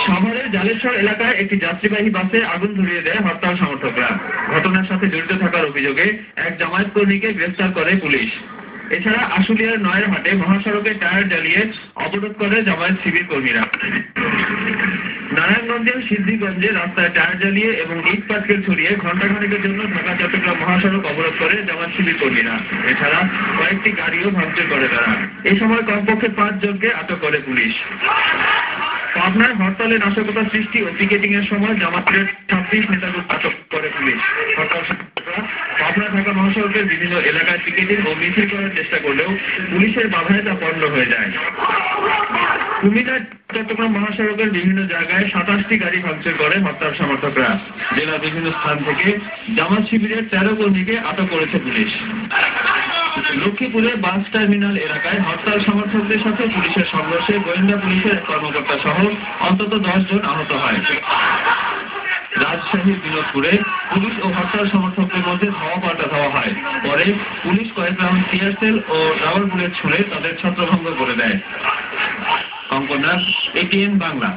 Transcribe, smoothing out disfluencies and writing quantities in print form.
সাভারের জালেশ্বর এলাকায় একটি যাত্রীবাহী বাসে আগুন ধরিয়ে দেয় হরতাল সমর্থকরা। ঘটনার সাথে জড়িত থাকার অভিযোগে এক জামায়াত কর্মীকে গ্রেফতার করে পুলিশ। এছাড়া আশুলিয়ার নয়েরহাটে মহাসড়কে টায়ার জ্বালিয়ে অবরোধ করে জামায়াত শিবির কর্মীরা। নারায়ণগঞ্জের সিদ্ধিগঞ্জে রাস্তায় টায়ার জ্বালিয়ে এবং ইট পাটকেল ছড়িয়ে ঘণ্টাখানেকের জন্য ঢাকা চট্টগ্রাম মহাসড়ক অবরোধ করে জামায়াত শিবির কর্মীরা। এছাড়া কয়েকটি গাড়িও ভাঙচুর করে তারা। এই সময় কমপক্ষে 5 জনকে আটক করে পুলিশ। পাবনায় হরতালে নাশকতা সৃষ্টি ও পিকেটিং এর সময় জামাতের 26 নেতাকে আটক করে পুলিশ। হরতাল পাবনা ঢাকা মহাসড়কের বিভিন্ন এলাকায় পিকেটিং ও মিছিল করার চেষ্টা করলেও পুলিশের বাধায় তা পণ্ড হয়ে যায়। কুমিল্লা চট্টগ্রাম মহাসড়কের বিভিন্ন জায়গায় 27টি গাড়ি ভাঙচুর করে হরতাল সমর্থকরা। জেলার বিভিন্ন স্থান থেকে জামাত শিবিরের 13 কর্মীকে আটক করেছে পুলিশ। লক্ষ্মীপুরের বাস টার্মিনাল এলাকায় হরতাল সমর্থকদের সাথে পুলিশের সংঘর্ষে গোয়েন্দা পুলিশের কর্মকর্তা সহ অন্তত 10 জন আহত হয়। রাজশাহীর বিনোদপুরে পুলিশ ও হরতাল সমর্থকদের মধ্যে ধাওয়া পাল্টা ধাওয়া হয়। পরে পুলিশ কয়েক রাউন্ড টিয়ার সেল ও রাবার বুলেট ছুড়ে তাদের ছত্রভঙ্গ করে দেয়। অঙ্কনাথ, ATN বাংলা।